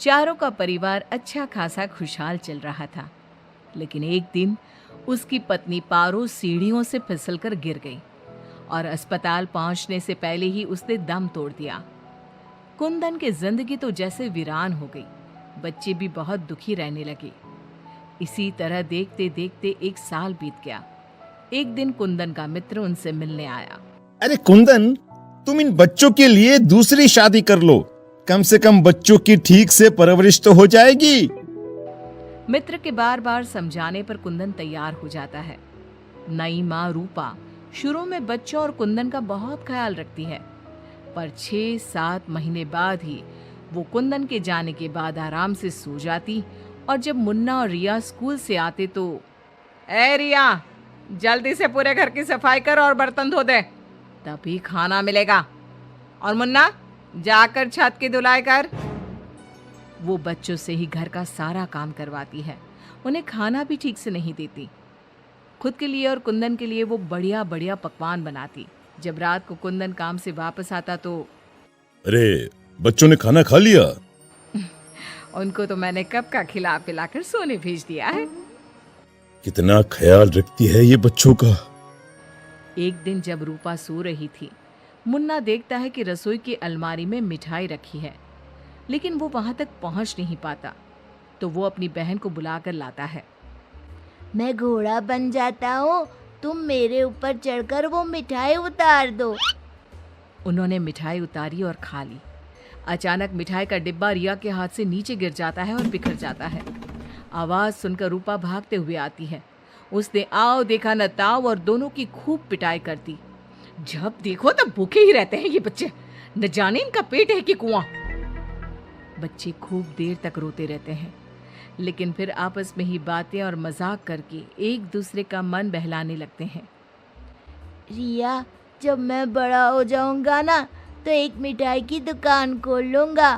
चारों का परिवार अच्छा खासा खुशहाल चल रहा था। लेकिन एक दिन उसकी पत्नी पारो सीढ़ियों से फिसलकर गिर गई और अस्पताल पहुंचने से पहले ही उसने दम तोड़ दिया। कुंदन की जिंदगी तो जैसे वीरान हो गई। बच्चे भी बहुत दुखी रहने लगे। इसी तरह देखते देखते 1 साल बीत गया। एक दिन कुंदन का मित्र उनसे मिलने आया। अरे कुंदन, तुम इन बच्चों के लिए दूसरी शादी कर लो। कम से कम बच्चों की ठीक से परवरिश तो हो जाएगी। मित्र के बार बार समझाने पर कुंदन तैयार हो जाता है। नई माँ रूपा शुरू में बच्चों और कुंदन का बहुत ख्याल रखती है, पर 6-7 महीने बाद ही वो कुंदन के जाने के बाद आराम से सो जाती। और जब मुन्ना और रिया स्कूल से आते तो, ए रिया, जल्दी से पूरे घर की सफाई कर और बर्तन धो दे, तभी खाना मिलेगा। और मुन्ना, जाकर छत की धुलाई कर। वो बच्चों से ही घर का सारा काम करवाती है। उन्हें खाना भी ठीक से नहीं देती। खुद के लिए और कुंदन के लिए वो बढ़िया बढ़िया पकवान बनाती। जब रात को कुंदन काम से वापस आता तो, अरे, बच्चों ने खाना खा लिया? उनको तो मैंने कब का खिला पिलाकर सोने भेज दिया है। कितना ख्याल रखती है ये बच्चों का। एक दिन जब रूपा सो रही थी, मुन्ना देखता है कि रसोई की अलमारी में मिठाई रखी है, लेकिन वो वहां तक पहुंच नहीं पाता। तो वो अपनी बहन को बुलाकर लाता है। मैं घोड़ा बन जाता हूँ, तुम मेरे ऊपर चढ़कर वो मिठाई उतार दो। उन्होंने मिठाई उतारी और खा ली। अचानक मिठाई का डिब्बा रिया के हाथ से नीचे गिर जाता है और बिखर जाता है। आवाज सुनकर रूपा भागते हुए आती है। उसने आओ देखा न ताओ और दोनों की खूब पिटाई कर दी। जब देखो तब भूखे ही रहते हैं ये बच्चे, न जाने इनका पेट है कि कुआं। बच्चे खूब देर तक रोते रहते हैं, लेकिन फिर आपस में ही बातें और मजाक करके एक दूसरे का मन बहलाने लगते हैं। रिया, जब मैं बड़ा हो जाऊंगा ना तो एक मिठाई की दुकान खोल लूंगा।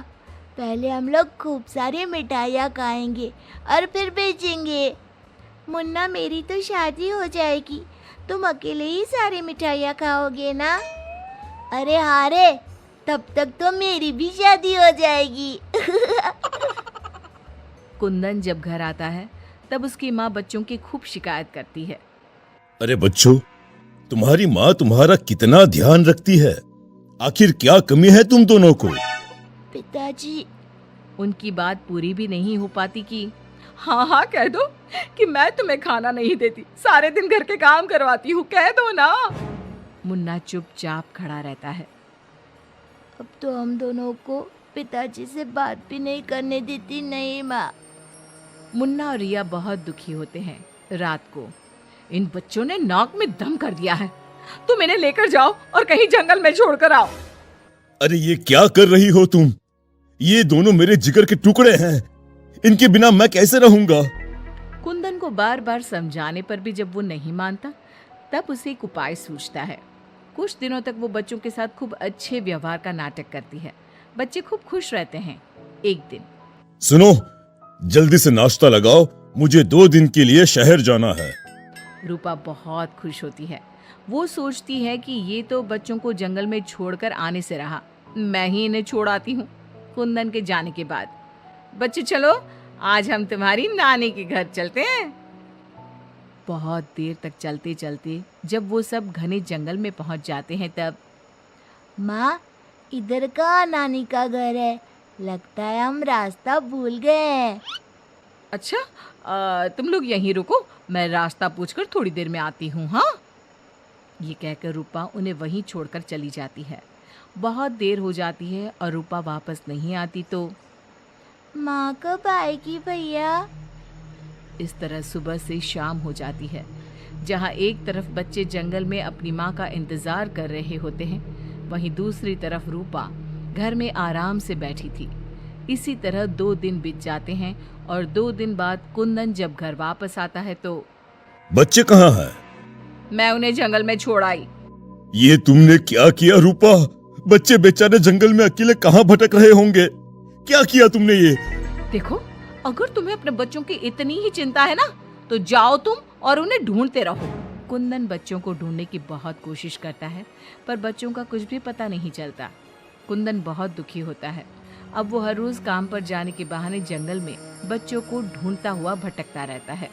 पहले हम लोग खूब सारी मिठाइयाँ खाएंगे और फिर बेचेंगे। मुन्ना, मेरी तो शादी हो जाएगी, तुम अकेले ही सारी मिठाइयाँ खाओगे ना? अरे हाँ रे, तब तक तो मेरी भी शादी हो जाएगी। कुंदन जब घर आता है तब उसकी माँ बच्चों की खूब शिकायत करती है। अरे बच्चों, तुम्हारी माँ तुम्हारा कितना ध्यान रखती है। आखिर क्या कमी है तुम दोनों को? पिताजी, उनकी बात पूरी भी नहीं हो पाती कि हाँ हाँ कह दो कि मैं तुम्हें खाना नहीं देती, सारे दिन घर के काम करवाती हूँ, कह दो ना। मुन्ना चुपचाप खड़ा रहता है। अब तो हम दोनों को पिताजी से बात भी नहीं करने देती। नहीं माँ। मुन्ना और रिया बहुत दुखी होते हैं। रात को इन बच्चों ने नाक में दम कर दिया है, तुम इन्हें लेकर जाओ और कहीं जंगल में छोड़कर आओ। अरे ये क्या कर रही हो तुम? ये दोनों मेरे जिगर के टुकड़े हैं, इनके बिना मैं कैसे रहूंगा? कुंदन को बार बार समझाने पर भी जब वो नहीं मानता, तब उसे एक उपाय सूझता है। कुछ दिनों तक वो बच्चों के साथ खूब अच्छे व्यवहार का नाटक करती है। बच्चे खूब खुश रहते हैं। एक दिन, सुनो, जल्दी से नाश्ता लगाओ, मुझे 2 दिन के लिए शहर जाना है। रूपा बहुत खुश होती है। वो सोचती है कि ये तो बच्चों को जंगल में छोड़कर आने से रहा, मैं ही इन्हें छोड़ आती हूँ। कुंदन के जाने के बाद, बच्चे चलो, आज हम तुम्हारी नानी के घर चलते हैं। बहुत देर तक चलते चलते जब वो सब घने जंगल में पहुंच जाते हैं तब, माँ, इधर का नानी का घर है, लगता है हम रास्ता भूल गए हैं। अच्छा, तुम लोग यहीं रुको, मैं रास्ता पूछकर थोड़ी देर में आती हूँ। हाँ, ये कहकर रूपा उन्हें वहीं छोड़कर चली जाती है। बहुत देर हो जाती है और रूपा वापस नहीं आती तो, माँ कब आएगी भैया? इस तरह सुबह से शाम हो जाती है। जहाँ एक तरफ बच्चे जंगल में अपनी माँ का इंतजार कर रहे होते हैं, वहीं दूसरी तरफ रूपा घर में आराम से बैठी थी। इसी तरह 2 दिन बीत जाते हैं और 2 दिन बाद कुंदन जब घर वापस आता है तो, बच्चे कहाँ हैं? मैं उन्हें जंगल में छोड़ आई। ये तुमने क्या किया रूपा? बच्चे बेचारे जंगल में अकेले कहाँ भटक रहे होंगे? क्या किया तुमने ये? देखो, अगर तुम्हें अपने बच्चों की इतनी ही चिंता है ना, तो जाओ तुम और उन्हें ढूंढते रहो। कुंदन बच्चों को ढूंढने की बहुत कोशिश करता है, पर बच्चों का कुछ भी पता नहीं चलता। कुंदन बहुत दुखी होता है। अब वो हर रोज काम पर जाने के बहाने जंगल में बच्चों को ढूंढता हुआ भटकता रहता है।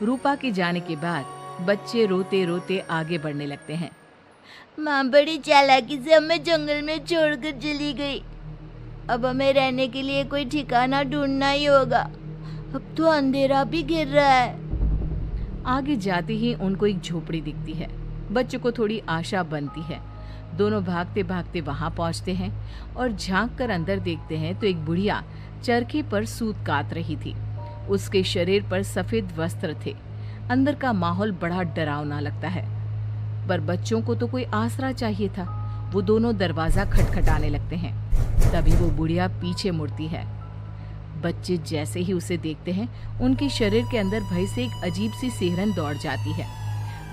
रूपा के जाने के बाद बच्चे रोते रोते आगे बढ़ने लगते हैं। माँ बड़ी चालाकी से हमें जंगल में छोड़कर चली गई। अब हमें रहने के लिए कोई ठिकाना ढूंढना ही होगा। अब तो अंधेरा भी घिर रहा है। आगे जाते ही उनको एक झोपड़ी दिखती है। बच्चों को थोड़ी आशा बनती है। दोनों भागते भागते वहां पहुंचते हैं और झांक कर अंदर देखते हैं तो एक बुढ़िया चरखे पर सूत काट रही थी। उसके शरीर पर सफेद वस्त्र थे। अंदर का माहौल बड़ा डरावना लगता है, पर बच्चों को तो कोई आसरा चाहिए था। वो दोनों दरवाजा खटखटाने लगते हैं। तभी वो बुढ़िया पीछे मुड़ती है। बच्चे जैसे ही उसे देखते हैं, उनके शरीर के अंदर भय से एक अजीब सी सिहरन दौड़ जाती है।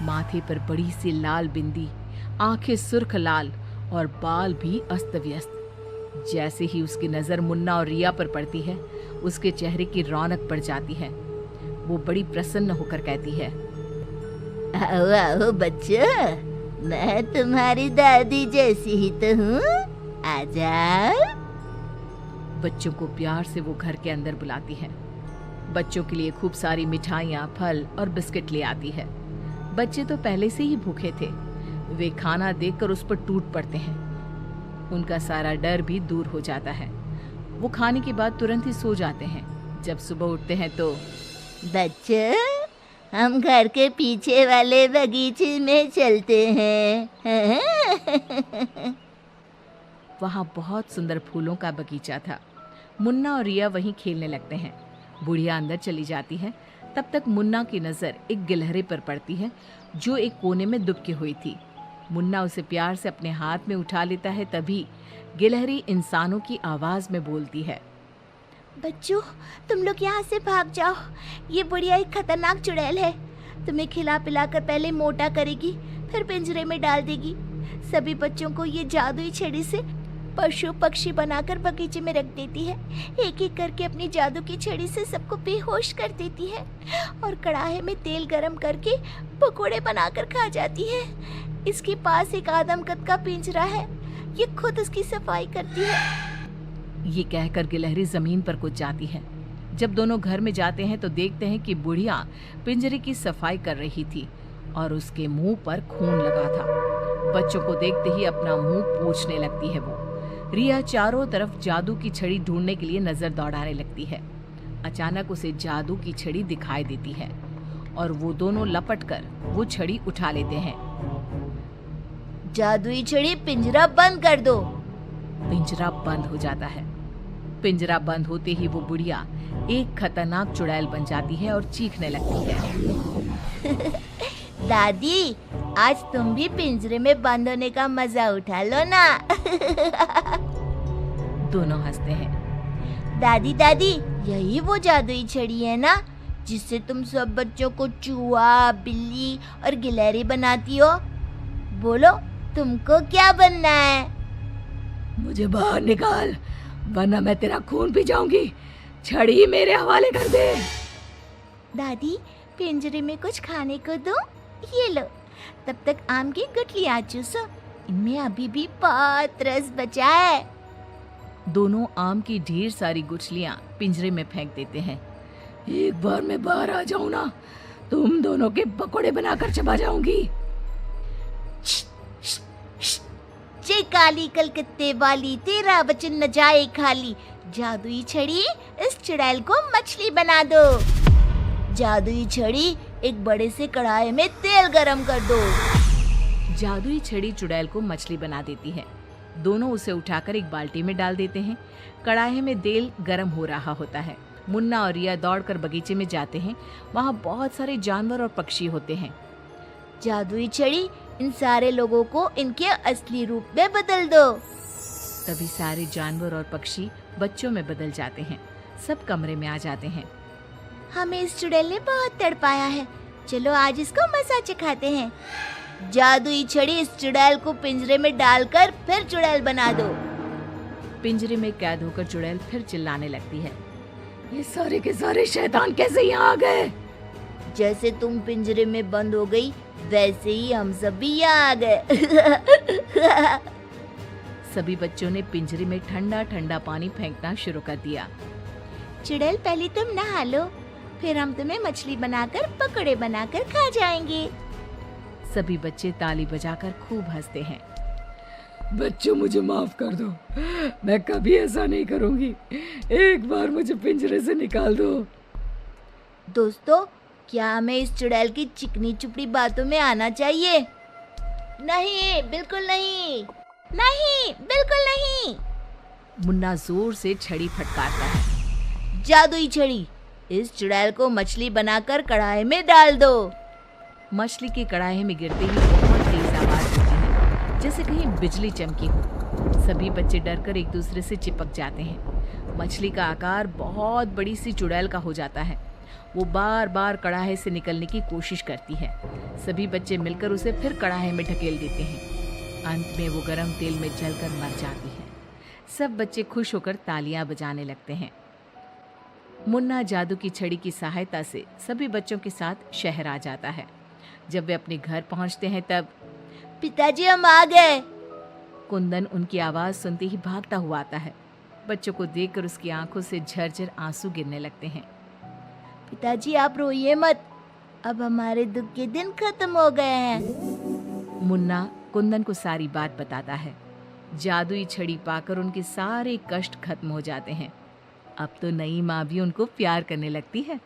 माथे पर बड़ी सी लाल बिंदी, आंखें सुर्ख लाल और बाल भी अस्त व्यस्त। जैसे ही उसकी नजर मुन्ना और रिया पर पड़ती है, उसके चेहरे की रौनक बढ़ जाती है। वो बड़ी प्रसन्न होकर कहती है, आओ आओ बच्चों, मैं तुम्हारी दादी जैसी ही तो हूँ। आ जाओ। बच्चों को प्यार से वो घर के अंदर बुलाती है। बच्चों के लिए खूब सारी मिठाइयाँ, फल और बिस्किट ले आती है। बच्चे तो पहले से ही भूखे थे। वे खाना देखकर उस पर टूट पड़ते हैं। उनका सारा डर भी दूर हो जाता है। वो खाने के बाद तुरंत ही सो जाते हैं। जब सुबह उठते हैं तो बच्चों, हम घर के पीछे वाले बगीचे में चलते हैं। वहाँ बहुत सुंदर फूलों का बगीचा था। मुन्ना और रिया वहीं खेलने लगते हैं। बुढ़िया अंदर चली जाती है। तब तक मुन्ना की नज़र एक गिलहरी पर पड़ती है जो एक कोने में दुबकी हुई थी। मुन्ना उसे प्यार से अपने हाथ में उठा लेता है। तभी गिलहरी इंसानों की आवाज़ में बोलती है, बच्चों, तुम लोग यहाँ से भाग जाओ। ये बुढ़िया एक खतरनाक चुड़ैल है। तुम्हें खिला पिला कर पहले मोटा करेगी, फिर पिंजरे में डाल देगी। सभी बच्चों को ये जादुई छड़ी से पशु पक्षी बनाकर बगीचे में रख देती है। एक एक करके अपनी जादू की छड़ी से सबको बेहोश कर देती है और कढ़ाई में तेल गरम करके पकोड़े बनाकर खा जाती है। इसके पास एक आदमकद का पिंजरा है। ये खुद उसकी सफाई करती है। ये कहकर गिलहरी जमीन पर कूद जाती है। जब दोनों घर में जाते हैं तो देखते हैं कि बुढ़िया पिंजरे की सफाई कर रही थी और उसके मुंह पर खून लगा था। बच्चों को देखते ही अपना मुंह पोंछने लगती है वो। रिया चारों तरफ जादू की छड़ी ढूंढने के लिए नजर दौड़ाने लगती है। अचानक उसे जादू की छड़ी दिखाई देती है और वो दोनों लपट कर वो छड़ी उठा लेते हैं। जादुई छड़ी, पिंजरा बंद कर दो। पिंजरा बंद हो जाता है। पिंजरा बंद होते ही वो बुढ़िया एक खतरनाक चुड़ैल बन जाती है और चीखने लगती है। दादी, आज तुम भी पिंजरे में बंद होने का मजा उठा लो ना। दोनों हंसते हैं। दादी दादी, यही वो जादुई छड़ी है ना जिससे तुम सब बच्चों को चूहा, बिल्ली और गिलहरी बनाती हो? बोलो, तुमको क्या बनना है? मुझे बाहर निकाल, वरना मैं तेरा खून पी जाऊंगी। छड़ी मेरे हवाले कर दे। दादी, पिंजरे में कुछ खाने को दो। ये लो, तब तक आम की गुठलियां चूसो। इनमें अभी भी बहुत रस बचा है। दोनों आम की ढेर सारी गुठलियां पिंजरे में फेंक देते हैं। एक बार मैं बाहर आ जाऊं ना, तुम दोनों के पकोड़े बनाकर चबा जाऊंगी। जय काली कलकत्ते वाली, तेरा वचन न जाए खाली। जादुई छड़ी, इस चुड़ैल को मछली बना दो। जादुई छड़ी, एक बड़े से कढ़ाई में तेल गरम कर दो। जादुई छड़ी चुड़ैल को मछली बना देती है। दोनों उसे उठाकर एक बाल्टी में डाल देते हैं। कढ़ाई में तेल गरम हो रहा होता है। मुन्ना और रिया दौड़कर बगीचे में जाते हैं। वहाँ बहुत सारे जानवर और पक्षी होते हैं। जादुई छड़ी, इन सारे लोगों को इनके असली रूप में बदल दो। तभी सारे जानवर और पक्षी बच्चों में बदल जाते हैं। सब कमरे में आ जाते हैं। हमें इस चुड़ैल ने बहुत तड़पाया है, चलो आज इसको मजा चखाते हैं। जादुई छड़ी, इस चुड़ैल को पिंजरे में डालकर फिर चुड़ैल बना दो। पिंजरे में कैद होकर चुड़ैल फिर चिल्लाने लगती है, ये सारे के सारे शैतान कैसे यहाँ आ गए? जैसे तुम पिंजरे में बंद हो गई, वैसे ही हम सब भी यहाँ आ गए। सभी बच्चों ने पिंजरे में ठंडा ठंडा पानी फेंकना शुरू कर दिया। चुड़ैल पहले तुम नहा लो, फिर हम तुम्हें मछली बनाकर पकौड़े बनाकर खा जाएंगे। सभी बच्चे ताली बजाकर खूब हंसते हैं। बच्चों मुझे माफ कर दो, मैं कभी ऐसा नहीं करूंगी। एक बार मुझे पिंजरे से निकाल दो। दोस्तों, क्या हमें इस चुड़ैल की चिकनी चुपड़ी बातों में आना चाहिए? नहीं, बिल्कुल नहीं, नहीं, बिल्कुल नहीं। मुन्ना जोर से छड़ी फटकारता है। जादुई छड़ी, इस चुड़ैल को मछली बनाकर कढ़ाई में डाल दो। मछली की कढ़ाई में गिरते ही बहुत तेज आवाज होती है, जैसे कहीं बिजली चमकी हो। सभी बच्चे डरकर एक दूसरे से चिपक जाते हैं। मछली का आकार बहुत बड़ी सी चुड़ैल का हो जाता है। वो बार बार कढ़ाई से निकलने की कोशिश करती है। सभी बच्चे मिलकर उसे फिर कढ़ाई में ढकेल देते हैं। अंत में वो गरम तेल में जलकर मर जाती है। सब बच्चे खुश होकर तालियां बजाने लगते हैं। मुन्ना जादू की छड़ी की सहायता से सभी बच्चों के साथ शहर आ जाता है। जब वे अपने घर पहुंचते हैं तब पिताजी, हम आ गए। कुंदन उनकी आवाज सुनते ही भागता हुआ आता है। बच्चों को देखकर उसकी आंखों से झरझर आंसू गिरने लगते हैं। पिताजी, आप रोइए मत, अब हमारे दुख के दिन खत्म हो गए हैं। मुन्ना कुंदन को सारी बात बताता है। जादुई छड़ी पाकर उनके सारे कष्ट खत्म हो जाते हैं। अब तो नई माँ भी उनको प्यार करने लगती है।